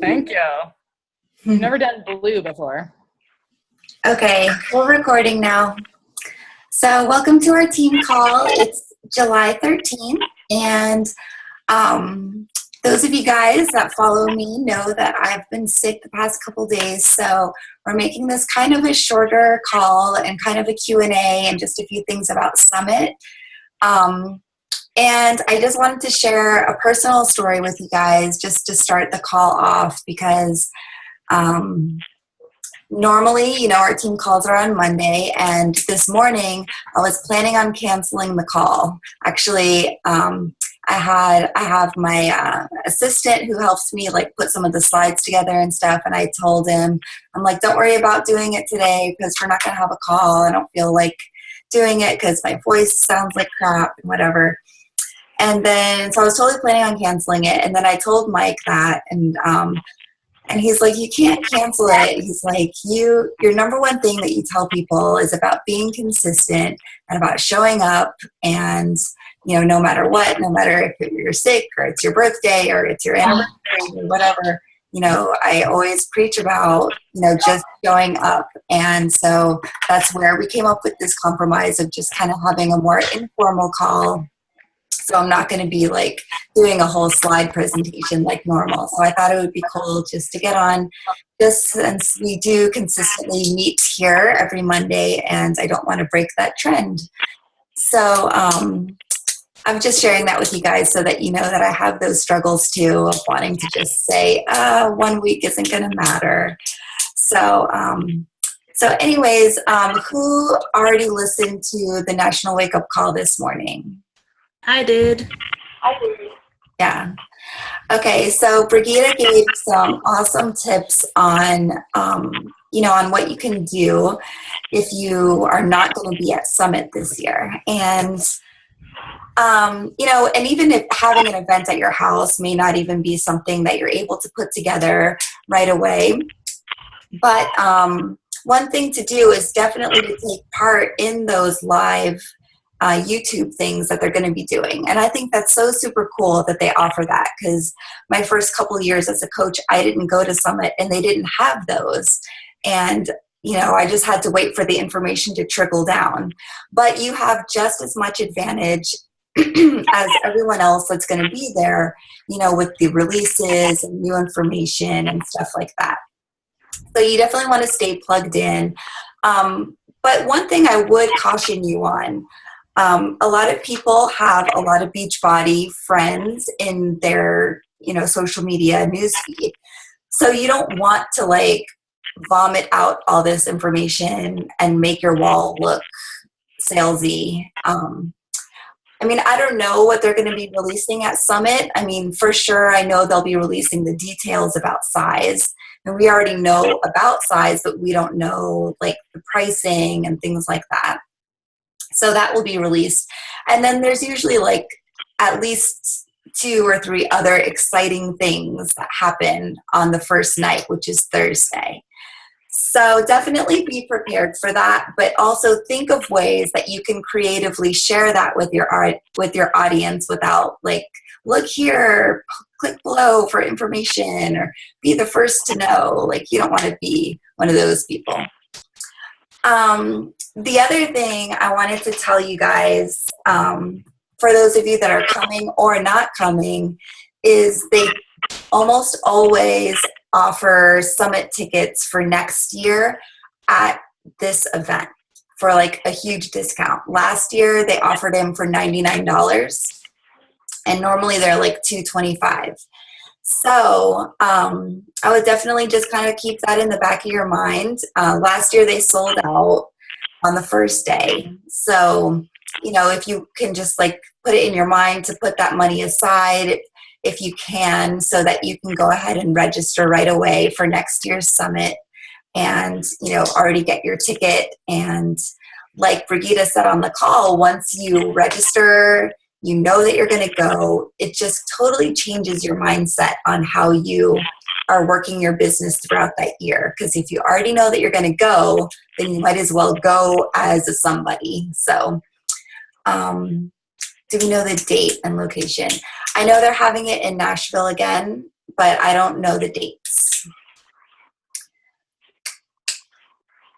Thank you. Never done blue before. Okay, we're recording now. So, welcome to our team call. It's July 13th, and um, those of you guys that follow me know that I've been sick the past couple days. So, we're making this kind of a shorter call and kind of a Q&A and just a few things about Summit. And I just wanted to share a personal story with you guys just to start the call off because normally, our team calls are on Monday, and this morning I was planning on canceling the call. Actually, I have my assistant who helps me like put some of the slides together and stuff, and I told him, I'm like, don't worry about doing it today because we're not going to have a call. I don't feel like doing it because my voice sounds like crap and whatever. And then, so I was totally planning on canceling it, and then I told Mike that, and he's like, you can't cancel it. He's like, your number one thing that you tell people is about being consistent and about showing up. And, no matter what, no matter if you're sick or it's your birthday or it's your anniversary or whatever, I always preach about, just showing up. And so that's where we came up with this compromise of just kind of having a more informal call. So I'm not going to be like doing a whole slide presentation like normal. So I thought it would be cool just to get on, just since we do consistently meet here every Monday, and I don't want to break that trend. So I'm just sharing that with you guys so that you know that I have those struggles too of wanting to just say, 1 week isn't going to matter. So anyways, who already listened to the National Wake Up Call this morning? I did. Yeah. Okay, so Brigida gave some awesome tips on, on what you can do if you are not going to be at Summit this year. And, and even if having an event at your house may not even be something that you're able to put together right away. But one thing to do is definitely to take part in those live YouTube things that they're going to be doing. And I think that's so super cool that they offer that, because my first couple of years as a coach, I didn't go to Summit and they didn't have those. And, I just had to wait for the information to trickle down. But you have just as much advantage as everyone else that's going to be there, with the releases and new information and stuff like that. So you definitely want to stay plugged in. But one thing I would caution you on, a lot of people have a lot of Beachbody friends in their, social media newsfeed. So you don't want to like vomit out all this information and make your wall look salesy. I don't know what they're going to be releasing at Summit. For sure, I know they'll be releasing the details about size. And we already know about size, but we don't know like the pricing and things like that. So that will be released. And then there's usually like at least 2 or 3 other exciting things that happen on the first night, which is Thursday. So definitely be prepared for that, but also think of ways that you can creatively share that with your audience without like, look here, click below for information, or be the first to know. Like, you don't want to be one of those people. The other thing I wanted to tell you guys, for those of you that are coming or not coming, is they almost always offer Summit tickets for next year at this event for like a huge discount. Last year they offered them for $99, and normally they're like $225. So I would definitely just kind of keep that in the back of your mind. Last year they sold out on the first day. So, if you can just like put it in your mind to put that money aside, if you can, so that you can go ahead and register right away for next year's Summit and, already get your ticket. And like Brigida said on the call, once you register, you know that you're going to go, it just totally changes your mindset on how you are working your business throughout that year. Because if you already know that you're going to go, then you might as well go as a somebody. So do we know the date and location? I know they're having it in Nashville again but I don't know the dates.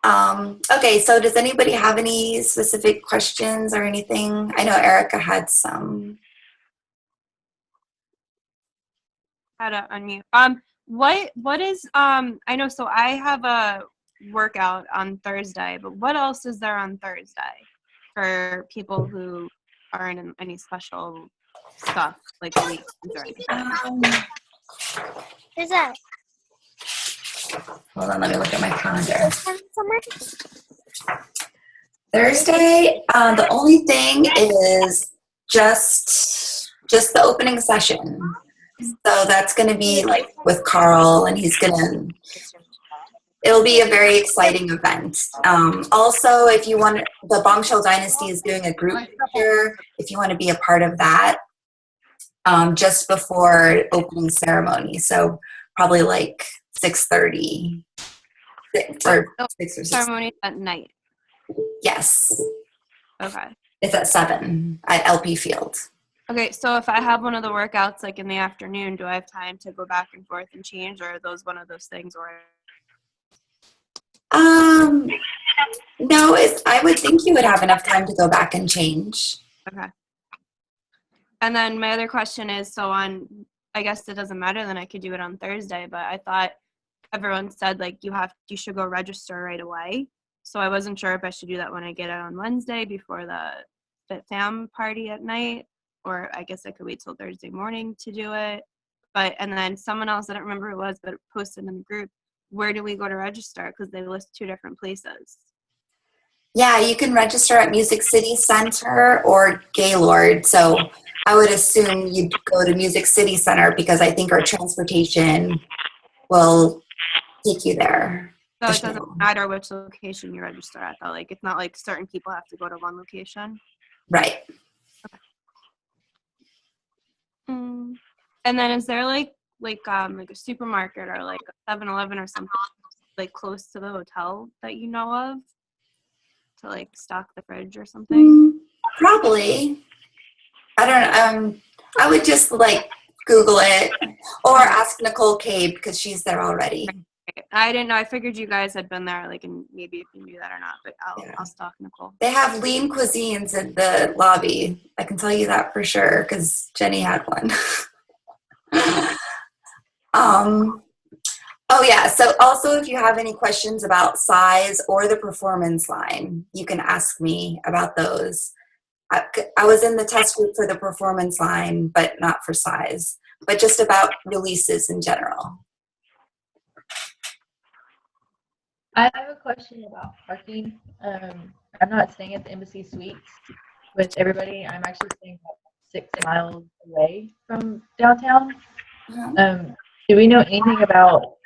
Okay, so does anybody have any specific questions or anything? I know Erica had some. How to unmute. What is I know, so I have a workout on Thursday, but what else is there on Thursday for people who aren't in any special stuff like the weekends or anything? Who's that? Hold on, let me look at my calendar. Thursday, the only thing is just the opening session. So that's going to be like with Carl, and it'll be a very exciting event. Also, if you want, the Bombshell Dynasty is doing a group picture. If you want to be a part of that, just before opening ceremony. So probably like 6:30 or 6 or 6. Ceremony at night. Yes. Okay. It's at 7 at LP Field. Okay, so if I have one of the workouts like in the afternoon, do I have time to go back and forth and change, or are those one of those things where No, I would think you would have enough time to go back and change. Okay. And then my other question is, so I guess it doesn't matter, then I could do it on Thursday, but I thought everyone said like you should go register right away. So I wasn't sure if I should do that when I get it on Wednesday before the Fit Fam party at night, or I guess I could wait till Thursday morning to do it. And then someone else, I don't remember who it was, but it posted in the group, where do we go to register? Because they list 2 different places. Yeah, you can register at Music City Center or Gaylord. So I would assume you'd go to Music City Center because I think our transportation will take you there. So it doesn't matter which location you register at, though. Like, it's not like certain people have to go to one location. Right. Okay. And then is there like a supermarket or like a 7-Eleven or something like close to the hotel that you know of to like stock the fridge or something? Probably. I don't. I would just like Google it or ask Nicole Cade because she's there already. I didn't know. I figured you guys had been there, like, and maybe if you knew that or not. But I'll stalk Nicole. They have lean cuisines in the lobby. I can tell you that for sure because Jenny had one. Oh yeah. So also, if you have any questions about size or the performance line, you can ask me about those. I was in the test group for the performance line, but not for size, but just about releases in general. I have a question about parking. I'm not staying at the Embassy Suites with everybody. I'm actually staying about 6 miles away from downtown. Do we know anything about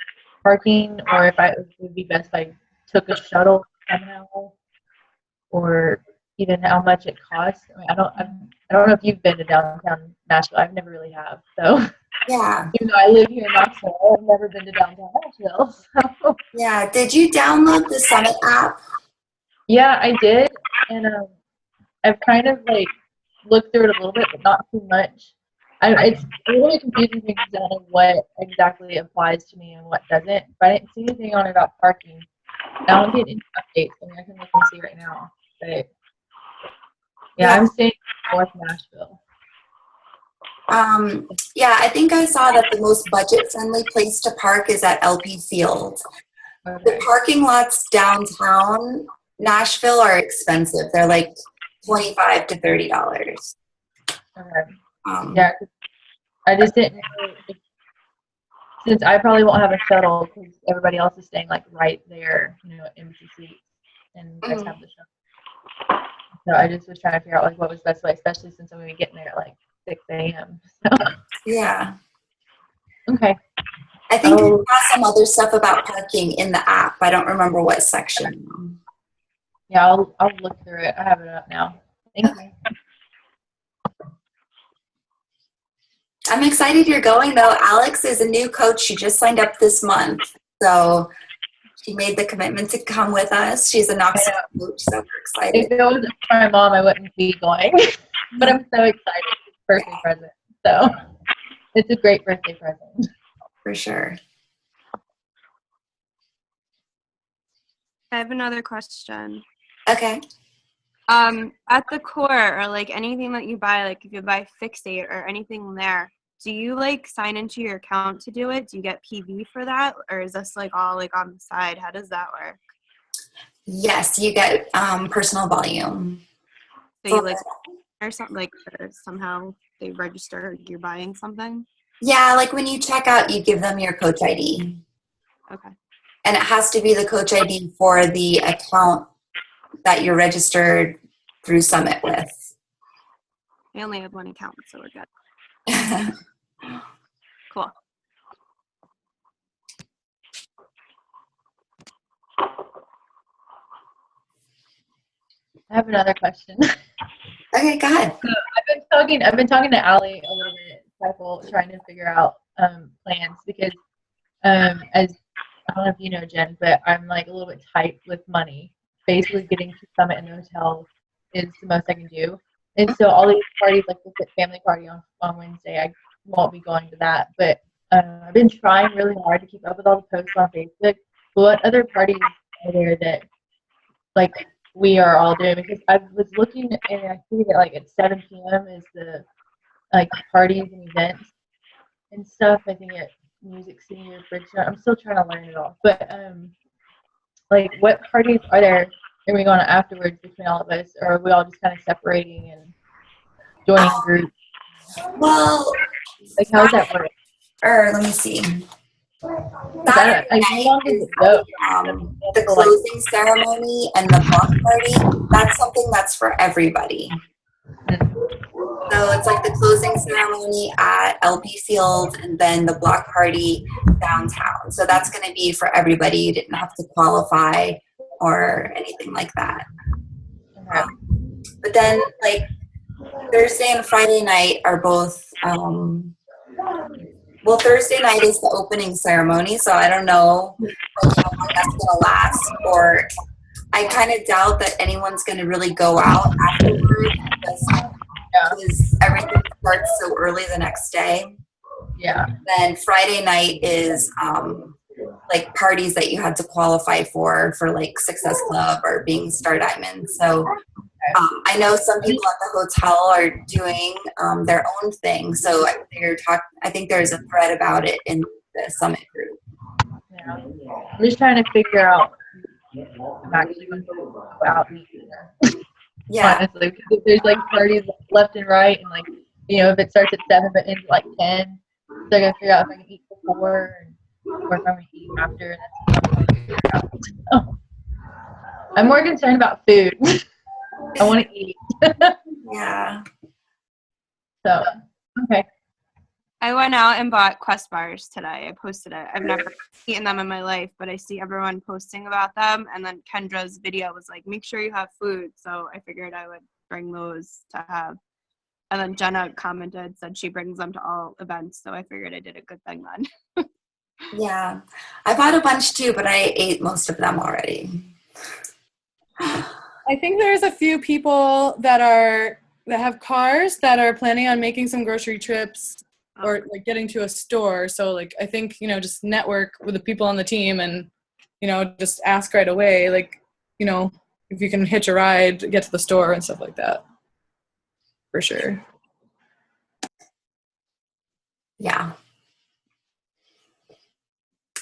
parking, or if it would be best if I took a shuttle somehow, or even how much it costs? I mean, I don't know if you've been to downtown Nashville. I've never really have. So yeah, even though I live here in Nashville, I've never been to downtown Nashville. So. Yeah. Did you download the Summit app? Yeah, I did, and I've kind of like looked through it a little bit, but not too much. It's really confusing because I don't know what exactly applies to me and what doesn't. But I didn't see anything on it about parking. I don't get any updates. I mean, I can look and see right now. But yeah, I'm staying in North Nashville. Yeah, I think I saw that the most budget-friendly place to park is at LP Field. Okay. The parking lots downtown Nashville are expensive. They're like $25 to $30. Okay. Yeah, I just didn't know since I probably won't have a shuttle because everybody else is staying like right there, Embassy Suites, and you guys have the shuttle. So I just was trying to figure out like what was the best way, especially since I'm going to be getting there at like 6 a.m. So. Yeah. Okay. I think I saw some other stuff about parking in the app. I don't remember what section. Yeah, I'll look through it. I have it up now. Thank you. I'm excited you're going, though. Alex is a new coach. She just signed up this month. So she made the commitment to come with us. She's a Knoxville coach, so we're excited. If it wasn't for my mom, I wouldn't be going. But I'm so excited. It's a birthday present. So it's a great birthday present. for sure. I have another question. Okay. At the core, or like anything that you buy, like if you buy Fixate or anything there, do you like sign into your account to do it? Do you get PV for that, or is this like all like on the side? How does that work? Yes, you get personal volume. So you like or something like, or somehow they register you're buying something? Yeah, like when you check out, you give them your Coach ID. Okay. And it has to be the Coach ID for the account that you're registered through Summit with. I only have one account, so we're good. Cool. I have another question. Okay, go ahead. I've been talking to Allie a little bit, trying to figure out plans because as I don't know if you know, Jen, but I'm like a little bit tight with money. Basically, getting to Summit in the hotel is the most I can do. And so all these parties, like the family party on Wednesday, I won't be going to that. But I've been trying really hard to keep up with all the posts on Facebook. But what other parties are there that like we are all doing? Because I was looking and I see that like at 7 p.m. is the like parties and events and stuff. I think at Music City or Bridgestone. I'm still trying to learn it all. But like what parties are there? Are we going afterwards between all of us, or are we all just kind of separating and joining groups? Well, Like how does that work? or let me see. That, like, how long does it go? The closing ceremony and the block party, that's something that's for everybody. So it's like the closing ceremony at LB Field and then the block party downtown. So that's going to be for everybody. You didn't have to qualify or anything like that. Okay. But then like Thursday and Friday night are both, well, Thursday night is the opening ceremony. So I don't know like, how long that's going to last, or I kind of doubt that anyone's going to really go out afterwards because everything starts so early the next day. Yeah. Then Friday night is like parties that you had to qualify for like Success Club or being Star Diamond. So I know some people at the hotel are doing their own thing. So I think there's a thread about it in the Summit group. Yeah. I'm just trying to figure out if I'm actually going to go out and eat. Yeah. Honestly, because there's like parties left and right, and like if it starts at 7 but ends at like 10, so I gotta figure out if I can eat before or if I'm gonna eat after. And that's what I'm trying to figure out. So, I'm more concerned about food. I want to eat. Yeah. So okay. I went out and bought Quest bars today. I posted it. I've never eaten them in my life, but I see everyone posting about them. And then Kendra's video was like, make sure you have food. So I figured I would bring those to have. And then Jenna commented, said she brings them to all events. So I figured I did a good thing then. Yeah. I bought a bunch too, but I ate most of them already. I think there's a few people that have cars that are planning on making some grocery trips or like getting to a store. So like I think, just network with the people on the team and, just ask right away, like, if you can hitch a ride, get to the store and stuff like that. For sure. Yeah.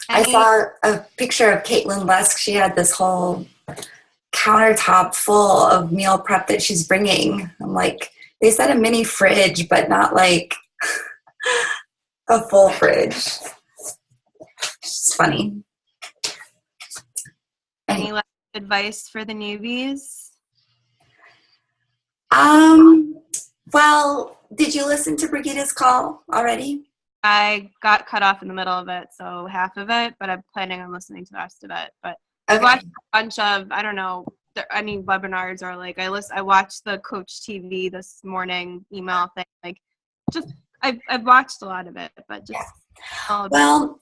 I saw a picture of Caitlin Lusk. She had this whole countertop full of meal prep that she's bringing. I'm like, they said a mini fridge, but not like a full fridge. It's funny. Any last advice for the newbies? Well, did you listen to Brigitta's call already? I got cut off in the middle of it, so half of it, but I'm planning on listening to the rest of it. But Okay. I've watched a bunch of, I don't know, any webinars or like I watched the Coach TV this morning email thing. Like, just I've watched a lot of it, but just well,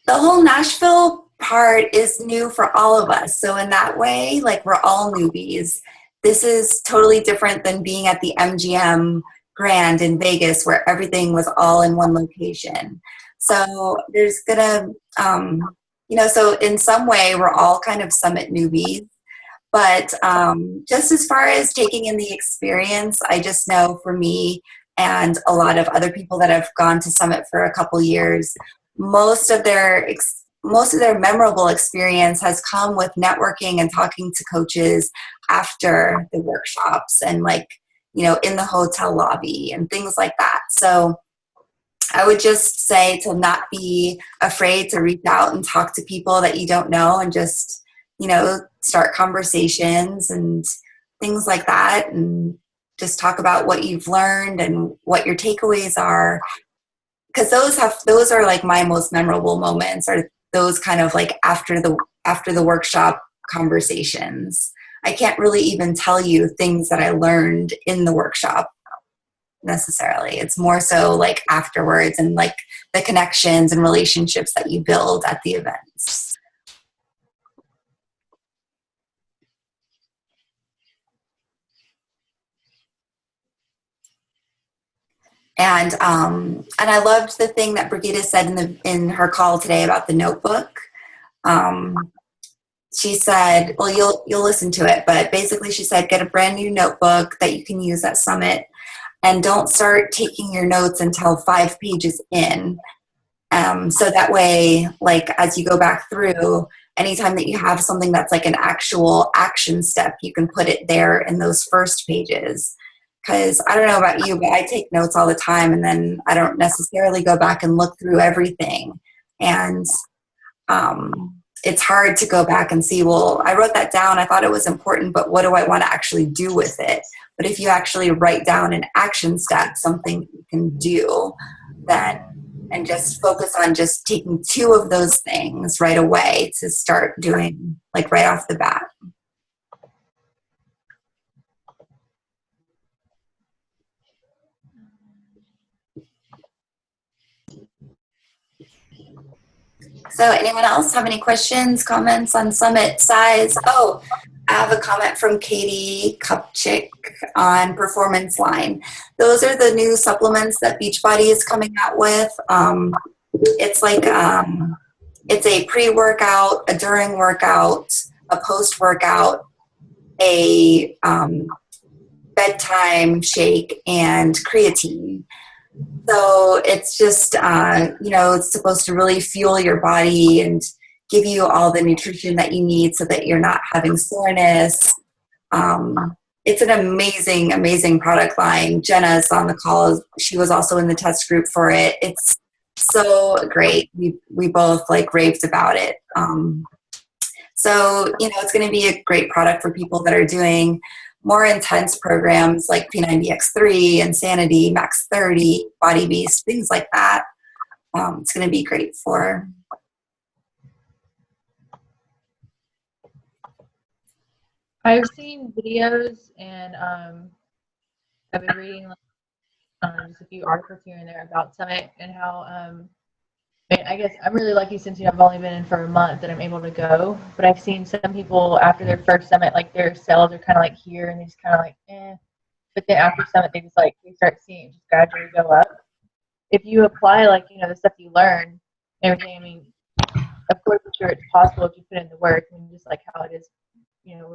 the whole Nashville part is new for all of us. So in that way, like we're all newbies. This is totally different than being at the MGM Grand in Vegas where everything was all in one location. So there's gonna, so in some way we're all kind of summit newbies. But just as far as taking in the experience, I just know for me and a lot of other people that have gone to Summit for a couple years, most of their memorable experience has come with networking and talking to coaches after the workshops and in the hotel lobby and things like that. So I would just say to not be afraid to reach out and talk to people that you don't know and just, start conversations and things like that, and just talk about what you've learned and what your takeaways are. Because those are like my most memorable moments, are those kind of like after the workshop conversations. I can't really even tell you things that I learned in the workshop necessarily. It's more so like afterwards and like the connections and relationships that you build at the events. And I loved the thing that Brigitte said in her call today about the notebook. She said, well, you'll listen to it, but basically she said, get a brand new notebook that you can use at Summit, and don't start taking your notes until 5 pages in. So that way, like as you go back through, anytime that you have something that's like an actual action step, you can put it there in those first pages. Because I don't know about you, but I take notes all the time, and then I don't necessarily go back and look through everything. And it's hard to go back and see, well, I wrote that down, I thought it was important, but what do I want to actually do with it? But if you actually write down an action step, something you can do, then, and just focus on just taking 2 of those things right away to start doing, like right off the bat. So anyone else have any questions, comments on Summit size? Oh, I have a comment from Katie Kupchik on Performance Line. Those are the new supplements that Beachbody is coming out with. It's like, it's a pre-workout, a during workout, a post-workout, a bedtime shake, and creatine. So it's just, it's supposed to really fuel your body and give you all the nutrition that you need so that you're not having soreness. It's an amazing, amazing product line. Jenna's on the call. She was also in the test group for it. It's so great. We both like raved about it. So, it's going to be a great product for people that are doing more intense programs like P90X3, Insanity, Max 30, Body Beast, things like that. It's going to be great for. I've seen videos, and I've been reading just a few articles here and there about Summit and how I guess I'm really lucky since I've only been in for a month that I'm able to go. But I've seen some people after their first Summit, like their cells are kind of like here, and they just kind of like But then after Summit, they start seeing it just gradually go up. If you apply the stuff you learn, everything. I mean, of course, I'm sure it's possible if you put in the work, and just like how it is,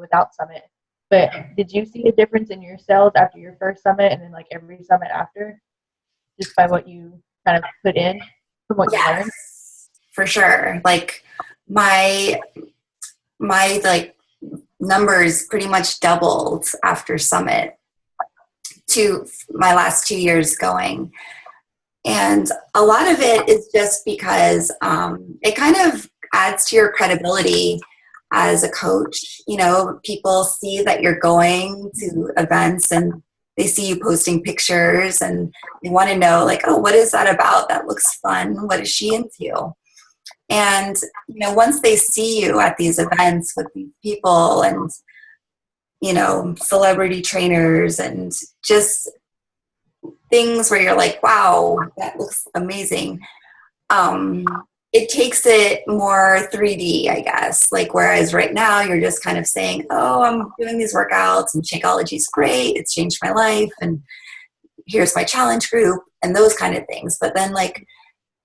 without Summit. But did you see a difference in your cells after your first Summit, and then like every Summit after, just by what you kind of put in? From what you learned? For sure. Like my like numbers pretty much doubled after Summit to my last 2 years going. And a lot of it is just because it kind of adds to your credibility as a coach. People see that you're going to events and they see you posting pictures and they want to know, like, oh, what is that about? That looks fun. What is she into? And, once they see you at these events with these people and, celebrity trainers and just things where you're like, wow, that looks amazing. It takes it more 3D, I guess. Like, whereas right now you're just kind of saying, oh, I'm doing these workouts and Shakeology is great. It's changed my life. And here's my challenge group and those kind of things. But then like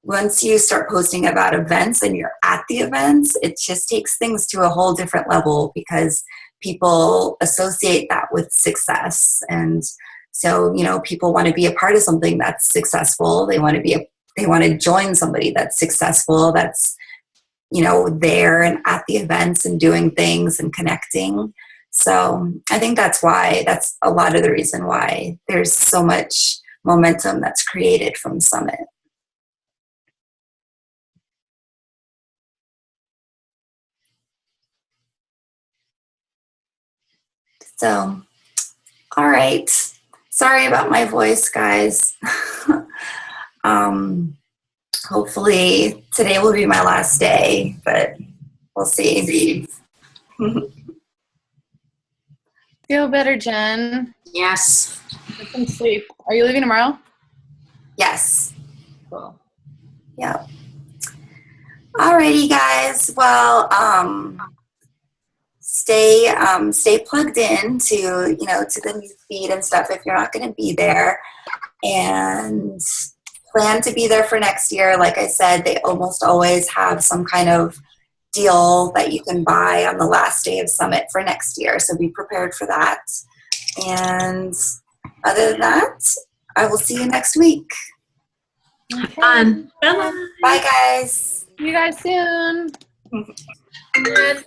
once you start posting about events and you're at the events, it just takes things to a whole different level because people associate that with success. And so, you know, people want to be a part of something that's successful. They want to join somebody that's successful, that's, you know, there and at the events and doing things and connecting. So I think that's a lot of the reason why there's so much momentum that's created from Summit. So, all right. Sorry about my voice, guys. Hopefully today will be my last day, but we'll see. Feel better, Jen. Yes. Get some sleep. Are you leaving tomorrow? Yes. Cool. Yep. Alrighty, guys. Well, stay plugged in to, you know, to the news feed and stuff if you're not going to be there, and plan to be there for next year. Like I said, they almost always have some kind of deal that you can buy on the last day of Summit for next year. So be prepared for that. And other than that, I will see you next week. Okay. Fun. Bye. Bye, guys. See you guys soon. Good.